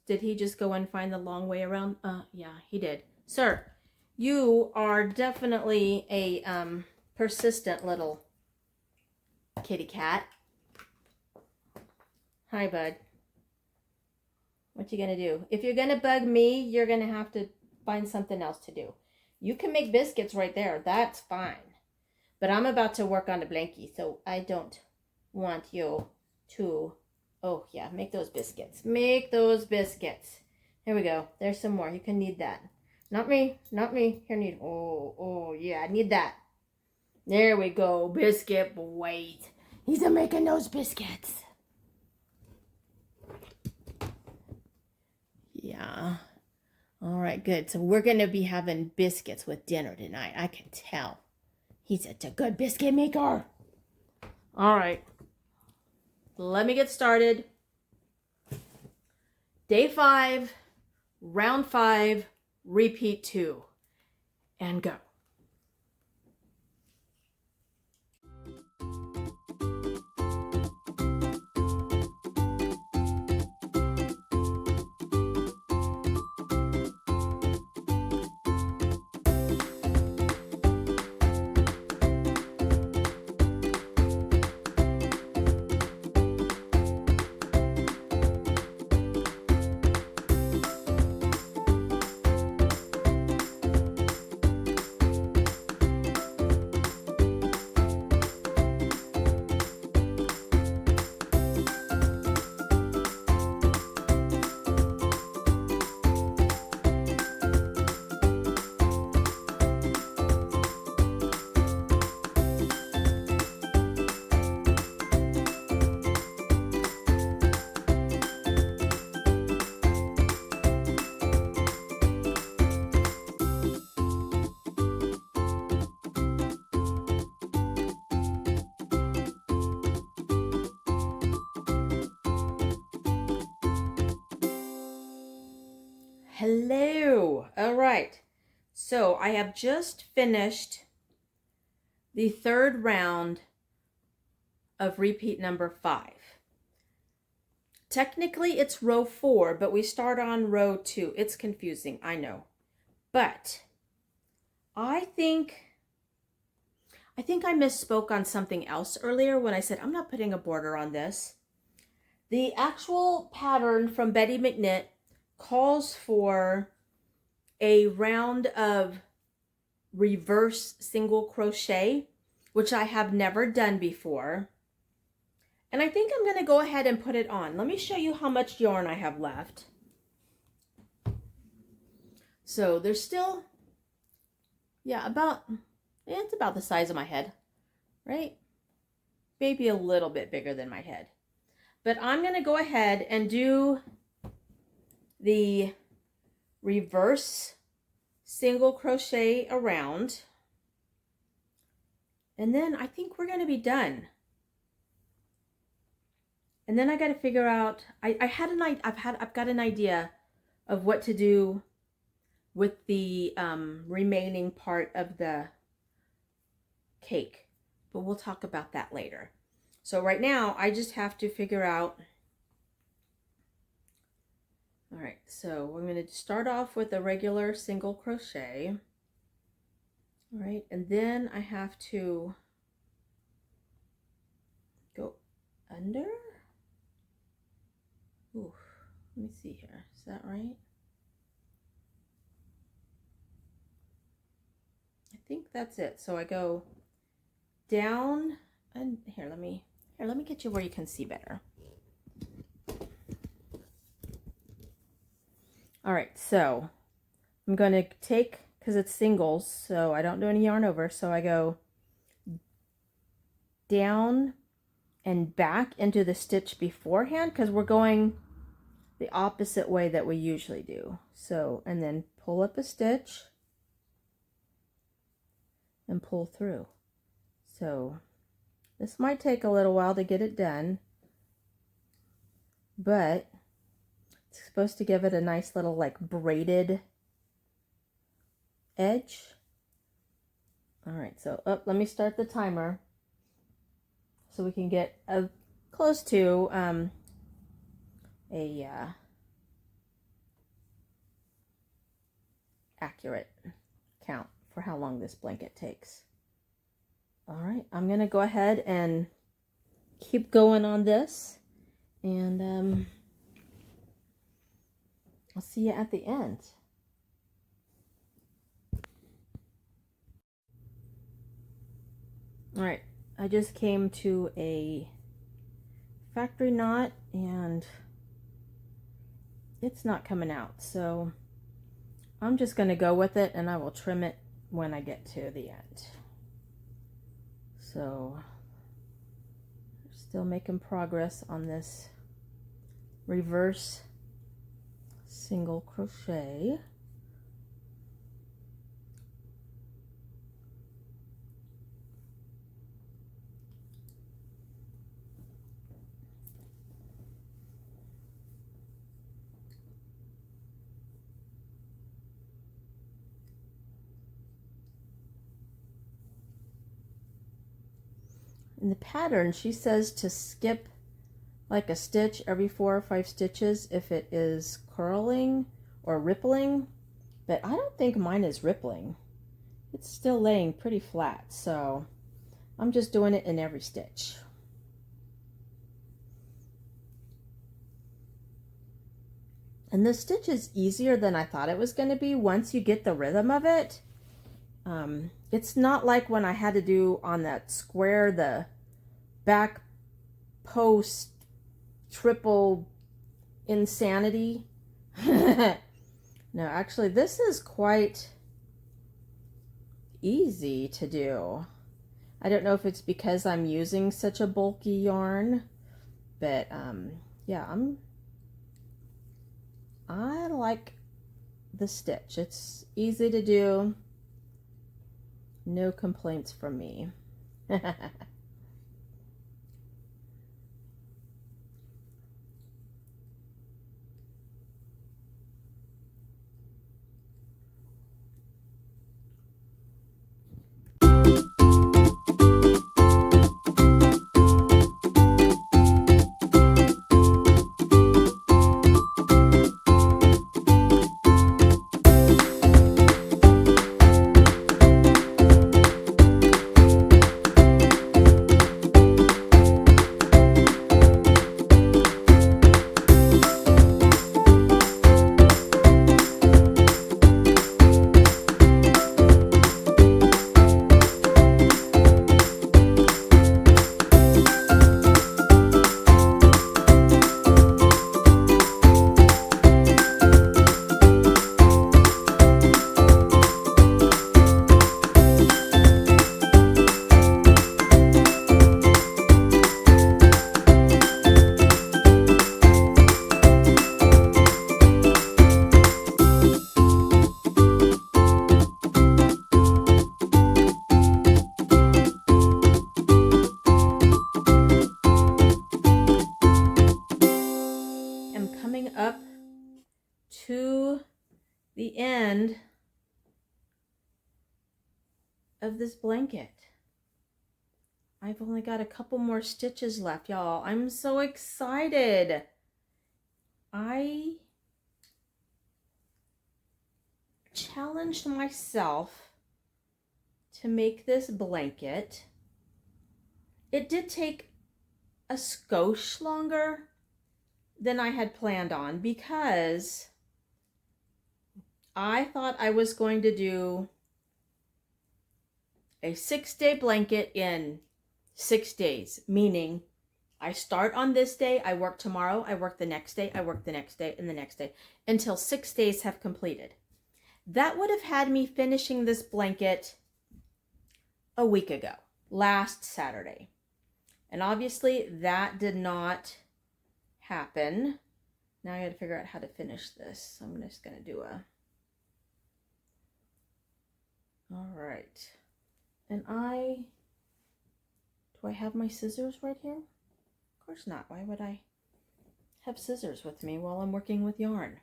Did he just go and find the long way around? Yeah, he did. Sir, you are definitely a persistent little kitty cat. Hi, bud. What you gonna do? If you're gonna bug me, you're gonna have to find something else to do. You can make biscuits right there. That's fine. But I'm about to work on the blankie, so I don't want you to... Oh, yeah, make those biscuits. Make those biscuits. Here we go. There's some more. You can need that. Not me. Not me. Here, need... Oh, yeah, I need that. There we go. Biscuit boy. He's making those biscuits. Yeah. All right, good. So we're going to be having biscuits with dinner tonight. I can tell. He's such a good biscuit maker. All right. Let me get started. Day 5, round 5, repeat 2, and go. Hello. All right. So I have just finished the 3rd round of repeat number 5. Technically it's row 4, but we start on row 2. It's confusing, I know. But I think I misspoke on something else earlier when I said I'm not putting a border on this. The actual pattern from Betty McKnit calls for a round of reverse single crochet, which I have never done before. And I think I'm going to go ahead and put it on. Let me show you how much yarn I have left. So there's still, yeah, it's about the size of my head, right? Maybe a little bit bigger than my head. But I'm going to go ahead and do the reverse single crochet around. And then I think we're going to be done. And then I got to figure out, I've got an idea of what to do with the remaining part of the cake, but we'll talk about that later. So right now I just have to figure out. All right, so I'm going to start off with a regular single crochet. All right, and then I have to go under. Ooh, let me see here. Is that right? I think that's it. So I go down, and here, let me get you where you can see better. All right, so I'm going to take, because it's singles, so I don't do any yarn over, so I go down and back into the stitch beforehand, because we're going the opposite way that we usually do. So, and then pull up a stitch and pull through. So this might take a little while to get it done, but it's supposed to give it a nice little like braided edge. All right, so let me start the timer so we can get close to a accurate count for how long this blanket takes. All right, I'm gonna go ahead and keep going on this, and I'll see you at the end. All right, I just came to a factory knot and it's not coming out, so I'm just going to go with it, and I will trim it when I get to the end. So still making progress on this reverse single crochet. In the pattern, she says to skip like a stitch every 4 or 5 stitches if it is curling or rippling, but I don't think mine is rippling. It's still laying pretty flat, so I'm just doing it in every stitch. And this stitch is easier than I thought it was going to be once you get the rhythm of it. It's not like when I had to do on that square the back post triple insanity. No, actually this is quite easy to do. I don't know if it's because I'm using such a bulky yarn, but yeah, I like the stitch. It's easy to do. No complaints from me. am coming up to the end of this blanket. I've only got a couple more stitches left, y'all. I'm so excited. I challenged myself to make this blanket. It did take a skosh longer than I had planned on because I thought I was going to do a 6-day blanket in 6 days, meaning I start on this day, I work tomorrow, I work the next day, I work the next day, and the next day, until 6 days have completed. That would have had me finishing this blanket a week ago, last Saturday. And obviously that did not happen. Now I got to figure out how to finish this. So I'm just going to do all right. And do I have my scissors right here? Of course not. Why would I have scissors with me while I'm working with yarn?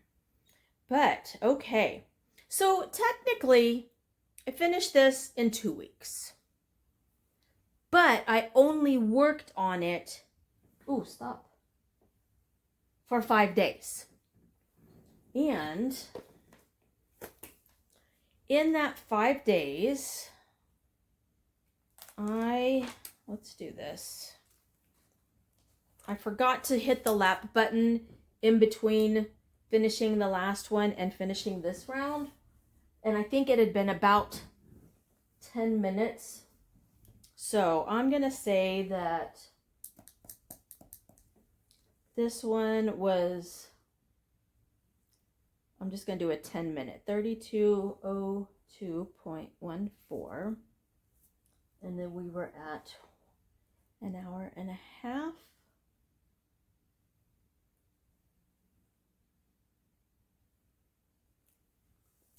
But, okay. So technically, I finished this in 2 weeks. But I only worked on it, for 5 days. And in that 5 days, let's do this. I forgot to hit the lap button in between finishing the last one and finishing this round. And I think it had been about 10 minutes. So I'm going to say that this one was, I'm just going to do a 10-minute, 32:02.14. And then we were at an hour and a half.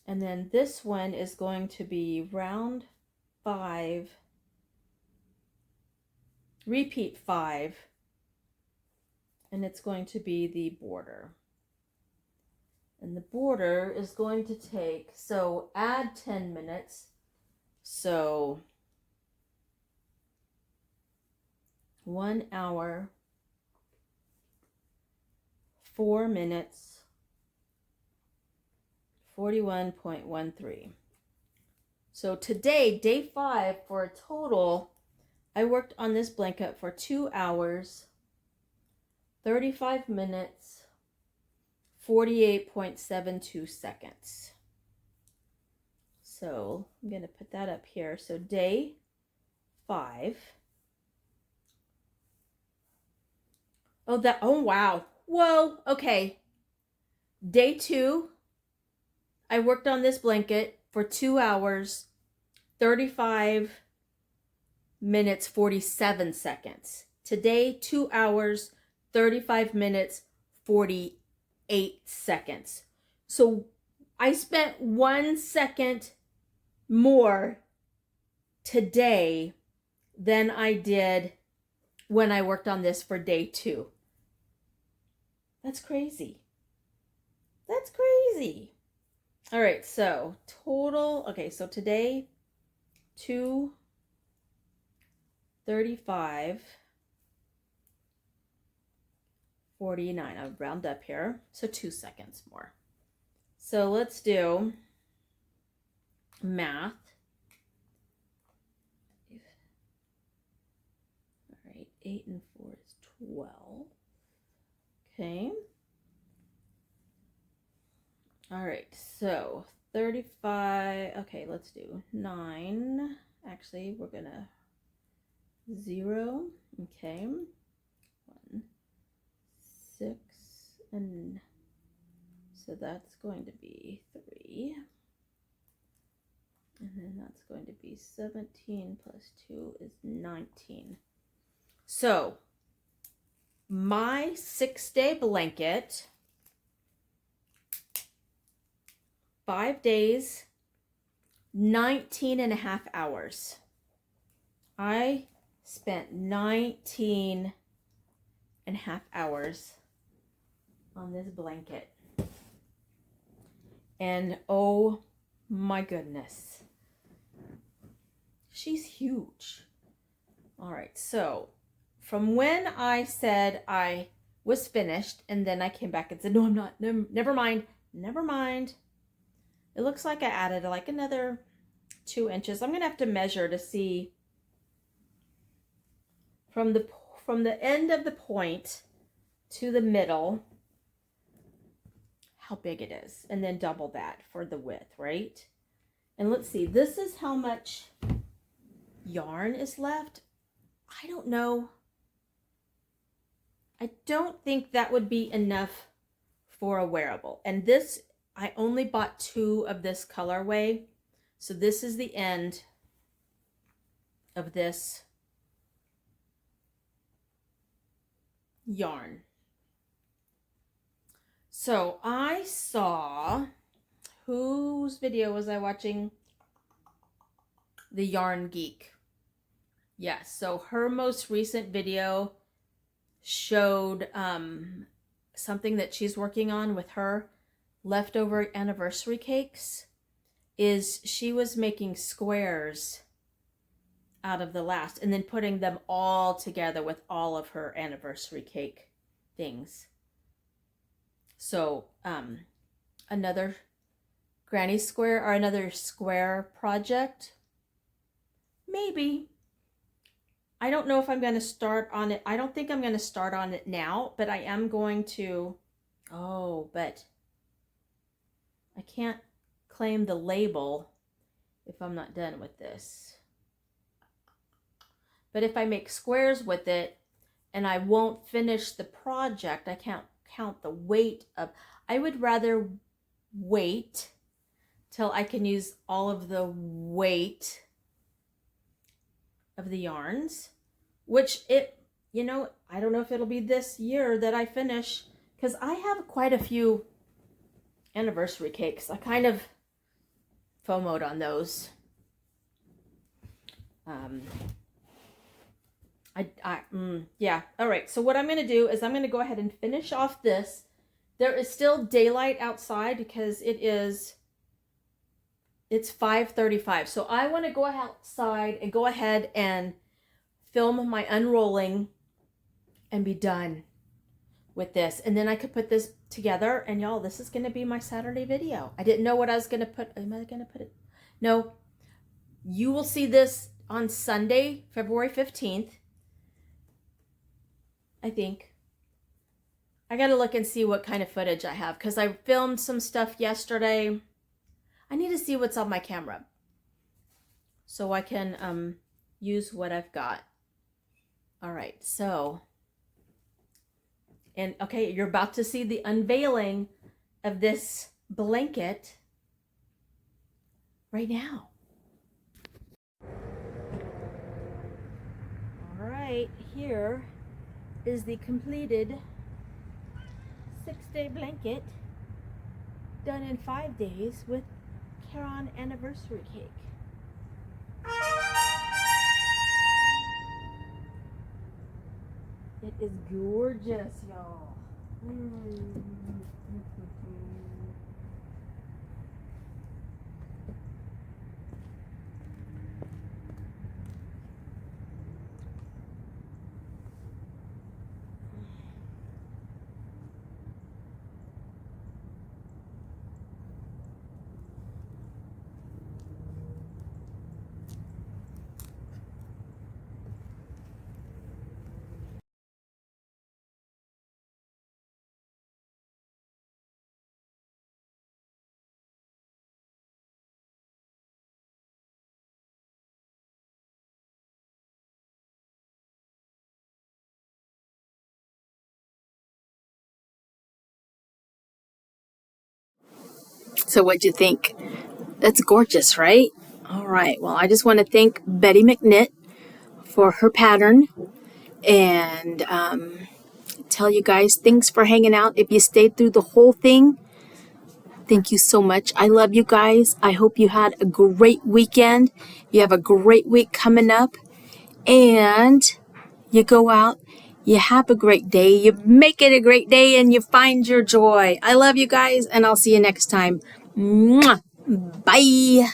And then this one is going to be round 5, repeat 5, and it's going to be the border. And the border is going to take, so add 10 minutes, so 1 hour, 4 minutes, 41.13. So today, day 5, for a total, I worked on this blanket for 2 hours, 35 minutes, 48.72 seconds. So I'm going to put that up here. So day 5. Oh, wow. Whoa. Okay. Day 2. I worked on this blanket for 2 hours, 35 minutes, 47 seconds. Today, 2 hours, 35 minutes, 48 seconds. So I spent 1 second more today than I did when I worked on this for day 2. That's crazy. That's crazy. All right, so total, okay, so today, 2:35:49. I'll round up here, so 2 seconds more. So let's do math. All right, 8 and 4 is 12. Okay. All right, so 35, okay, let's do 9. Actually, we're gonna 0, okay. 1, 6, and so that's going to be 3. And then that's going to be 17 plus 2 is 19. So my 6-day blanket, 5 days, 19 and a half hours. I spent 19 and a half hours on this blanket. And oh my goodness, she's huge. All right, so from when I said I was finished, and then I came back and said, no, I'm not, never mind. It looks like I added like another 2 inches. I'm gonna have to measure to see from the end of the point to the middle how big it is, and then double that for the width, right? And let's see, this is how much yarn is left. I don't know. I don't think that would be enough for a wearable. And this, I only bought 2 of this colorway. So this is the end of this yarn. So I saw, whose video was I watching? The Yarn Geek. Yes, so her most recent video showed something that she's working on with her leftover anniversary cakes. Is she was making squares out of the last and then putting them all together with all of her anniversary cake things. So another granny square or another square project, maybe. I don't know if I'm going to start on it. I don't think I'm going to start on it now, but I am going to. Oh, but I can't claim the label if I'm not done with this. But if I make squares with it and I won't finish the project, I can't count the weight of. I would rather wait till I can use all of the weight of the yarns, which it, you know, I don't know if it'll be this year that I finish, because I have quite a few anniversary cakes. I kind of FOMO'd on those. Yeah. All right. So what I'm going to do is I'm going to go ahead and finish off this. There is still daylight outside because it's 5:35. So I want to go outside and go ahead and film my unrolling and be done with this. And then I could put this together, and y'all, this is going to be my Saturday video. I didn't know what I was going to put. Am I going to put it? No. You will see this on Sunday, February 15th. I think. I got to look and see what kind of footage I have, because I filmed some stuff yesterday. I need to see what's on my camera so I can use what I've got. All right, so, and okay, you're about to see the unveiling of this blanket right now. All right, here is the completed 6-day blanket done in 5 days with Caron anniversary cake. It is gorgeous, y'all. So what'd you think? That's gorgeous, right? All right. Well, I just want to thank Betty McKnit for her pattern, and tell you guys, thanks for hanging out. If you stayed through the whole thing, thank you so much. I love you guys. I hope you had a great weekend. You have a great week coming up, and you go out, You have a great day. You make it a great day and you find your joy. I love you guys and I'll see you next time. Mwah. Bye.